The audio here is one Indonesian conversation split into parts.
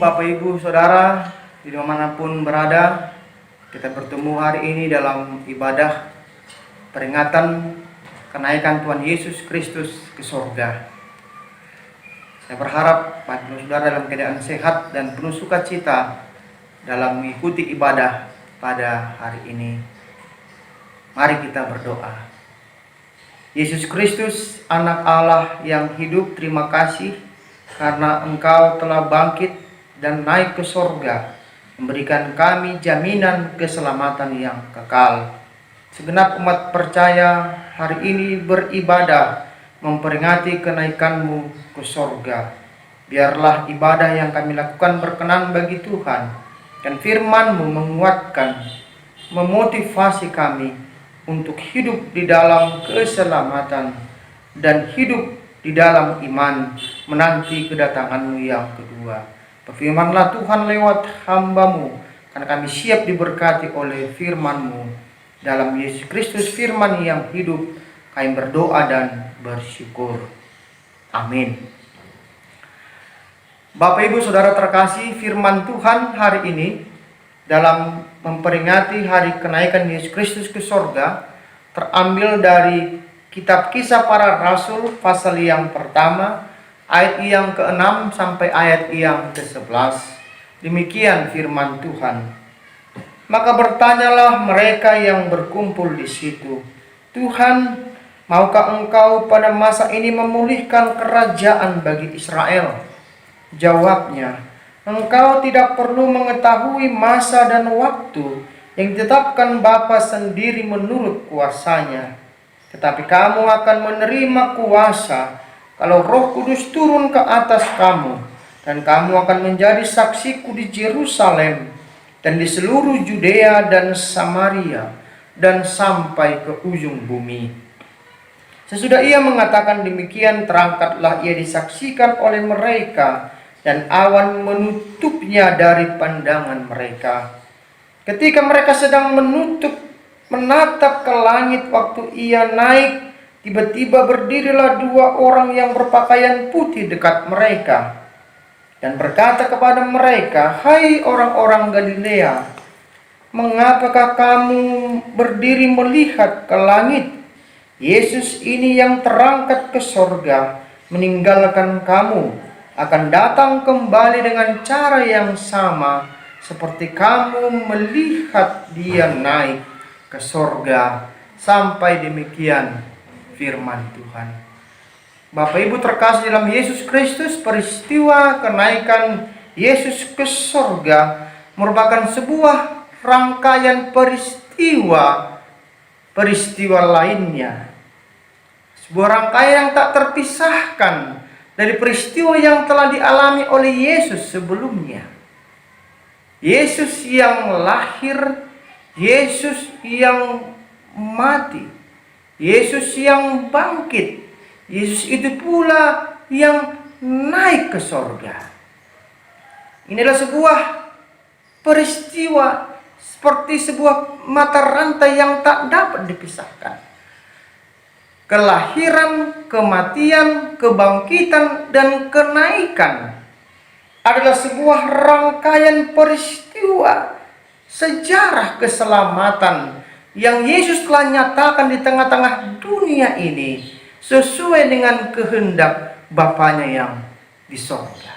Bapak Ibu Saudara dimanapun berada. Kita bertemu hari ini dalam ibadah peringatan kenaikan Tuhan Yesus Kristus ke surga. Saya berharap Bapak Ibu Saudara dalam keadaan sehat dan penuh sukacita dalam mengikuti ibadah pada hari ini. Mari kita berdoa. Yesus Kristus, anak Allah yang hidup, terima kasih karena Engkau telah bangkit dan naik ke surga, memberikan kami jaminan keselamatan yang kekal. Segenap umat percaya hari ini beribadah memperingati kenaikan-Mu ke surga. Biarlah ibadah yang kami lakukan berkenan bagi Tuhan, dan firman-Mu menguatkan, memotivasi kami untuk hidup di dalam keselamatan dan hidup di dalam iman menanti kedatangan-Mu yang kedua. Berfirmanlah Tuhan lewat hamba-Mu, karena kami siap diberkati oleh firman-Mu. Dalam Yesus Kristus firman yang hidup, kami berdoa dan bersyukur. Amin. Bapak Ibu Saudara terkasih, firman Tuhan hari ini dalam memperingati hari kenaikan Yesus Kristus ke surga terambil dari Kitab Kisah Para Rasul pasal yang pertama, ayat yang ke-6 sampai ayat yang ke-11. Demikian firman Tuhan. Maka bertanyalah mereka yang berkumpul di situ, Tuhan, maukah Engkau pada masa ini memulihkan kerajaan bagi Israel? Jawabnya, Engkau tidak perlu mengetahui masa dan waktu yang ditetapkan Bapa sendiri menurut kuasanya. Tetapi kamu akan menerima kuasa kalau Roh Kudus turun ke atas kamu, dan kamu akan menjadi saksiku di Yerusalem dan di seluruh Judea dan Samaria dan sampai ke ujung bumi. Sesudah ia mengatakan demikian, terangkatlah ia disaksikan oleh mereka, dan awan menutupnya dari pandangan mereka. Ketika mereka sedang menatap ke langit waktu ia naik, tiba-tiba berdirilah dua orang yang berpakaian putih dekat mereka dan berkata kepada mereka, "Hai orang-orang Galilea, mengapakah kamu berdiri melihat ke langit? Yesus ini yang terangkat ke surga meninggalkan kamu akan datang kembali dengan cara yang sama seperti kamu melihat dia naik ke surga." Sampai demikian firman Tuhan. Bapak Ibu terkasih dalam Yesus Kristus, peristiwa kenaikan Yesus ke surga merupakan sebuah rangkaian peristiwa lainnya. Sebuah rangkaian yang tak terpisahkan dari peristiwa yang telah dialami oleh Yesus sebelumnya. Yesus yang lahir, Yesus yang mati, Yesus yang bangkit, Yesus itu pula yang naik ke surga. Inilah sebuah peristiwa seperti sebuah mata rantai yang tak dapat dipisahkan. Kelahiran, kematian, kebangkitan, dan kenaikan adalah sebuah rangkaian peristiwa sejarah keselamatan yang Yesus telah nyatakan di tengah-tengah dunia ini sesuai dengan kehendak Bapanya yang di surga.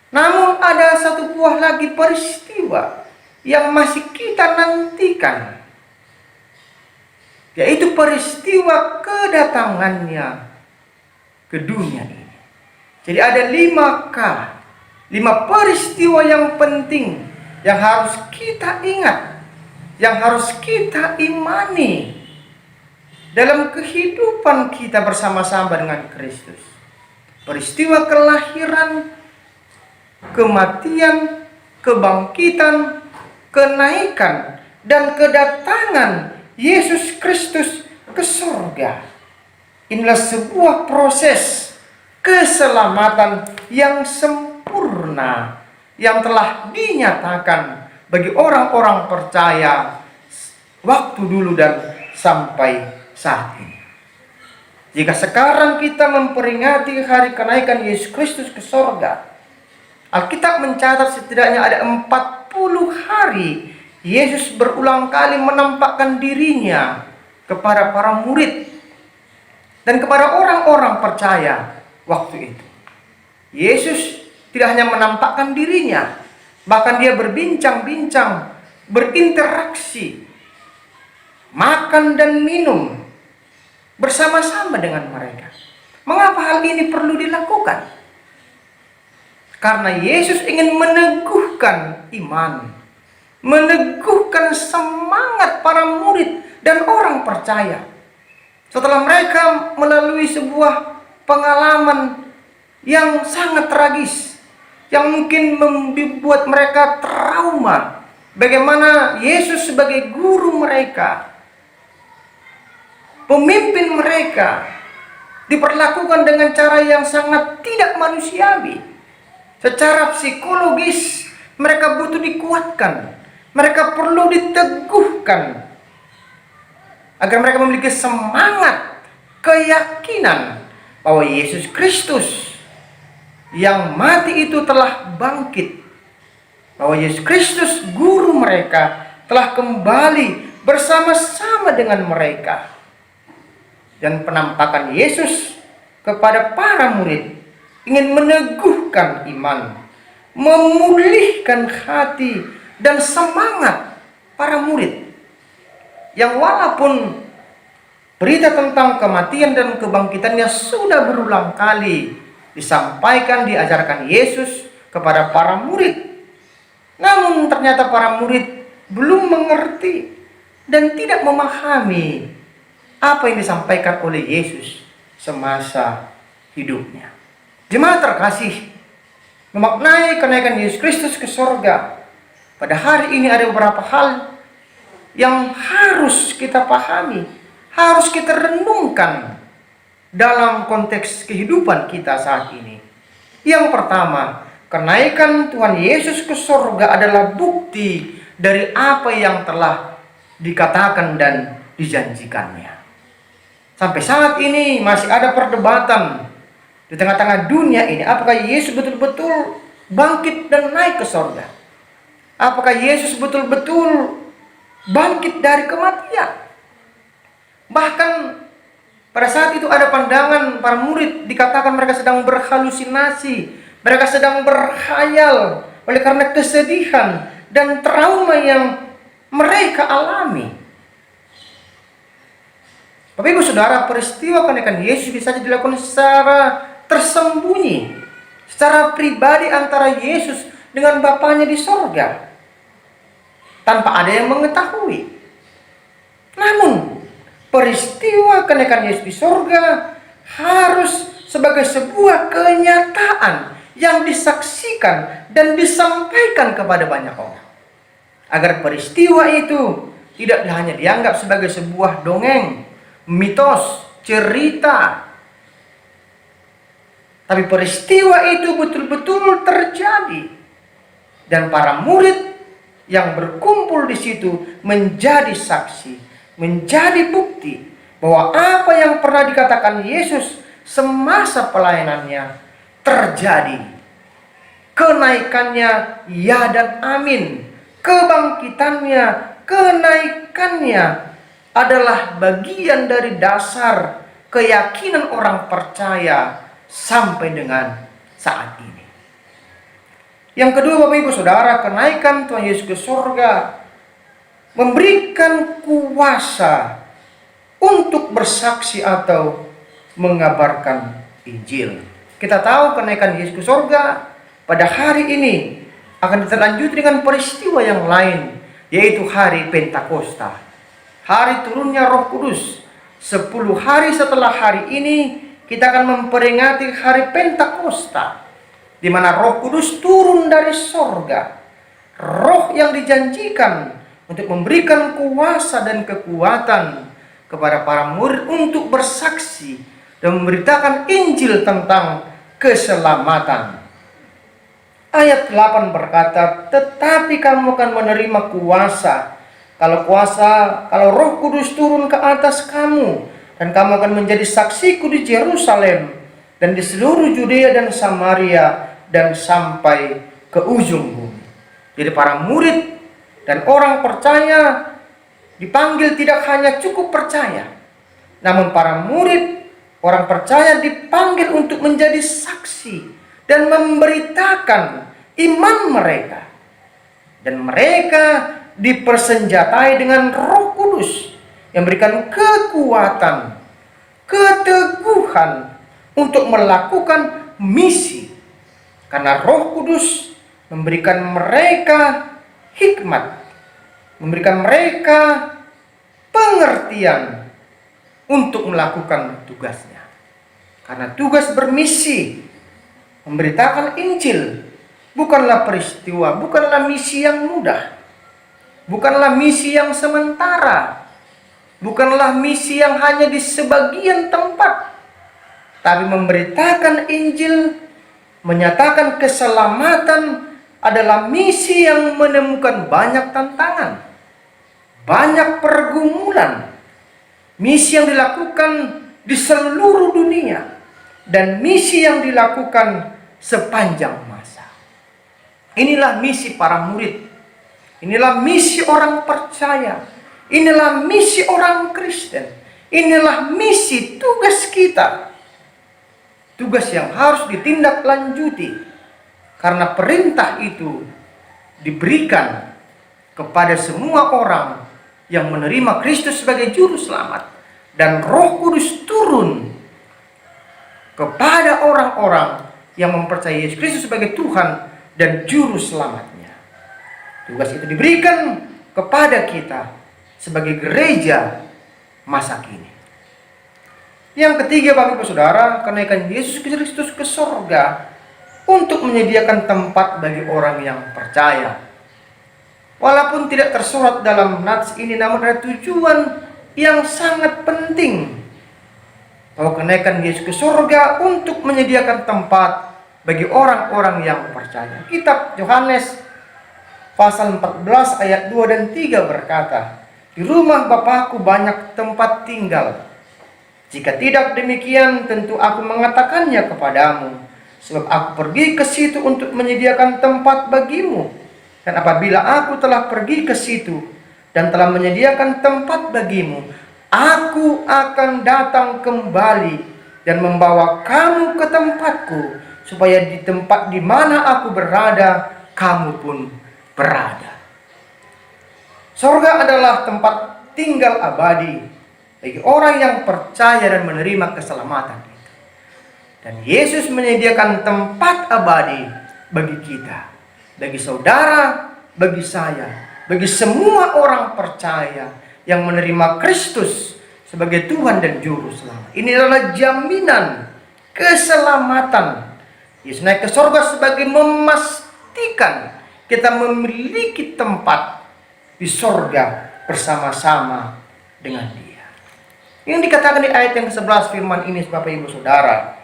Namun ada satu buah lagi peristiwa yang masih kita nantikan, yaitu peristiwa kedatangannya ke dunia ini. Jadi ada 5 peristiwa yang penting yang harus kita ingat, yang harus kita imani dalam kehidupan kita bersama-sama dengan Kristus. Peristiwa kelahiran, kematian, kebangkitan, kenaikan, dan kedatangan Yesus Kristus ke surga. Inilah sebuah proses keselamatan yang sempurna yang telah dinyatakan bagi orang-orang percaya waktu dulu dan sampai saat ini. Jika sekarang kita memperingati hari kenaikan Yesus Kristus ke surga, Alkitab mencatat setidaknya ada 40 hari Yesus berulang kali menampakkan dirinya kepada para murid dan kepada orang-orang percaya waktu itu. Yesus tidak hanya menampakkan dirinya, bahkan dia berbincang-bincang, berinteraksi, makan dan minum bersama-sama dengan mereka. Mengapa hal ini perlu dilakukan? Karena Yesus ingin meneguhkan iman, meneguhkan semangat para murid dan orang percaya. Setelah mereka melalui sebuah pengalaman yang sangat tragis, yang mungkin membuat mereka trauma, bagaimana Yesus sebagai guru mereka, pemimpin mereka, diperlakukan dengan cara yang sangat tidak manusiawi. Secara psikologis mereka butuh dikuatkan, mereka perlu diteguhkan agar mereka memiliki semangat, keyakinan bahwa Yesus Kristus yang mati itu telah bangkit, bahwa Yesus Kristus guru mereka telah kembali bersama-sama dengan mereka. Dan penampakan Yesus kepada para murid ingin meneguhkan iman, memulihkan hati dan semangat para murid yang walaupun berita tentang kematian dan kebangkitannya sudah berulang kali disampaikan, diajarkan Yesus kepada para murid, namun ternyata para murid belum mengerti dan tidak memahami apa yang disampaikan oleh Yesus semasa hidupnya. Jemaat terkasih, memaknai kenaikan Yesus Kristus ke sorga, pada hari ini ada beberapa hal yang harus kita pahami, harus kita renungkan dalam konteks kehidupan kita saat ini. Yang pertama, kenaikan Tuhan Yesus ke sorga adalah bukti dari apa yang telah dikatakan dan dijanjikannya. Sampai saat ini masih ada perdebatan di tengah-tengah dunia ini, apakah Yesus betul-betul bangkit dan naik ke sorga? Apakah Yesus betul-betul bangkit dari kematian? Bahkan pada saat itu ada pandangan para murid, dikatakan mereka sedang berhalusinasi, mereka sedang berkhayal oleh karena kesedihan dan trauma yang mereka alami. Bapak Ibu Saudara, peristiwa kenaikan Yesus bisa dilakukan secara tersembunyi, secara pribadi antara Yesus dengan Bapanya di sorga, tanpa ada yang mengetahui. Namun, peristiwa kenaikan Yesus di sorga harus sebagai sebuah kenyataan yang disaksikan dan disampaikan kepada banyak orang, agar peristiwa itu tidak hanya dianggap sebagai sebuah dongeng, mitos, cerita, tapi peristiwa itu betul-betul terjadi, dan para murid yang berkumpul di situ menjadi saksi, menjadi bukti bahwa apa yang pernah dikatakan Yesus semasa pelayanannya terjadi. Kenaikannya ya dan amin, kebangkitannya, kenaikannya adalah bagian dari dasar keyakinan orang percaya sampai dengan saat ini. Yang kedua, Bapak Ibu Saudara, kenaikan Tuhan Yesus ke surga memberikan kuasa untuk bersaksi atau mengabarkan Injil. Kita tahu kenaikan Yesus ke surga pada hari ini akan ditlanjuti dengan peristiwa yang lain, yaitu hari Pentakosta, hari turunnya Roh Kudus. 10 hari setelah hari ini kita akan memperingati hari Pentakosta, di mana Roh Kudus turun dari sorga. Roh yang dijanjikan untuk memberikan kuasa dan kekuatan kepada para murid untuk bersaksi dan memberitakan Injil tentang keselamatan. Ayat 8 berkata, tetapi kamu akan menerima kuasa kalau Roh Kudus turun ke atas kamu, dan kamu akan menjadi saksiku di Yerusalem dan di seluruh Yudea dan Samaria dan sampai ke ujung bumi. Jadi para murid dan orang percaya dipanggil tidak hanya cukup percaya, namun para murid, orang percaya dipanggil untuk menjadi saksi dan memberitakan iman mereka. Dan mereka dipersenjatai dengan Roh Kudus yang memberikan kekuatan, keteguhan untuk melakukan misi. Karena Roh Kudus memberikan mereka hikmat, memberikan mereka pengertian untuk melakukan tugasnya. Karena tugas bermisi memberitakan Injil bukanlah peristiwa, bukanlah misi yang mudah, bukanlah misi yang sementara, bukanlah misi yang hanya di sebagian tempat, tapi memberitakan Injil, menyatakan keselamatan adalah misi yang menemukan banyak tantangan, banyak pergumulan. Misi yang dilakukan di seluruh dunia dan misi yang dilakukan sepanjang masa. Inilah misi para murid. Inilah misi orang percaya. Inilah misi orang Kristen. Inilah misi tugas kita. Tugas yang harus ditindaklanjuti. Karena perintah itu diberikan kepada semua orang yang menerima Kristus sebagai juru selamat, dan Roh Kudus turun kepada orang-orang yang mempercayai Yesus Kristus sebagai Tuhan dan juru selamatnya. Tugas itu diberikan kepada kita sebagai gereja masa kini. Yang ketiga, Bapak Ibu Saudara, kenaikan Yesus Kristus ke sorga untuk menyediakan tempat bagi orang yang percaya. Walaupun tidak tersurat dalam nats ini, namun ada tujuan yang sangat penting, bahwa kenaikan Yesus ke surga untuk menyediakan tempat bagi orang-orang yang percaya. Kitab Yohanes pasal 14 ayat 2 dan 3 berkata, "Di rumah Bapakku banyak tempat tinggal. Jika tidak demikian, tentu aku mengatakannya kepadamu, sebab aku pergi ke situ untuk menyediakan tempat bagimu. Dan apabila aku telah pergi ke situ dan telah menyediakan tempat bagimu, aku akan datang kembali dan membawa kamu ke tempatku, supaya di tempat di mana aku berada, kamu pun berada." Surga adalah tempat tinggal abadi bagi orang yang percaya dan menerima keselamatan itu. Dan Yesus menyediakan tempat abadi bagi kita, bagi saudara, bagi saya, bagi semua orang percaya yang menerima Kristus sebagai Tuhan dan Juru Selamat. Ini adalah jaminan keselamatan. Yesus naik ke surga sebagai memastikan kita memiliki tempat di surga bersama-sama dengan Dia. Yang dikatakan di ayat yang ke-11 firman ini, Bapak Ibu Saudara,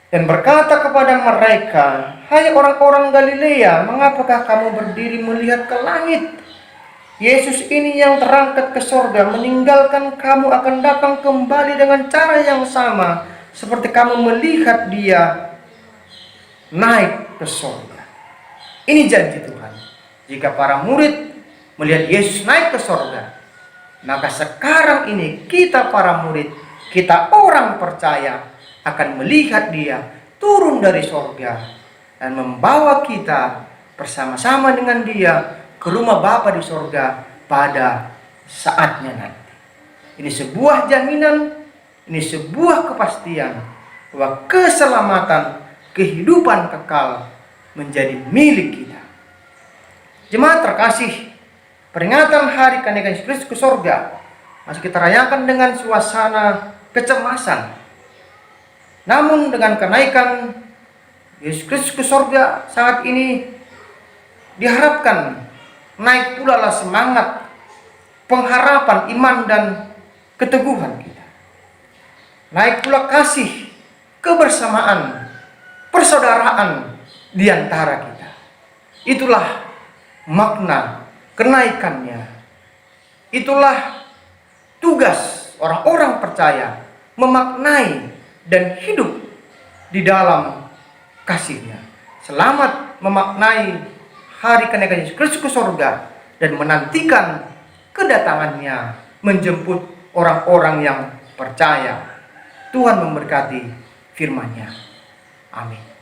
dan berkata kepada mereka, "Hai orang-orang Galilea, mengapakah kamu berdiri melihat ke langit? Yesus ini yang terangkat ke surga meninggalkan kamu akan datang kembali dengan cara yang sama seperti kamu melihat Dia naik ke surga." Ini janji Tuhan. Jika para murid melihat Yesus naik ke surga, maka sekarang ini kita para murid, kita orang percaya akan melihat Dia turun dari surga dan membawa kita bersama-sama dengan Dia ke rumah Bapa di surga pada saatnya nanti. Ini sebuah jaminan, ini sebuah kepastian bahwa keselamatan, kehidupan kekal menjadi milik kita. Jemaat terkasih, peringatan hari kenaikan Yesus Kristus ke surga masih kita rayakan dengan suasana kecemasan. Namun dengan kenaikan Yesus Kristus ke surga saat ini, diharapkan naik pula lah semangat, pengharapan, iman dan keteguhan kita. Naik pula kasih, kebersamaan, persaudaraan di antara kita. Itulah makna kenaikannya. Itulah tugas orang-orang percaya memaknai dan hidup di dalam kasih-Nya. selamat memaknai hari kenaikan Yesus Kristus ke sorga dan menantikan kedatangannya menjemput orang-orang yang percaya. Tuhan memberkati firman-Nya. Amin.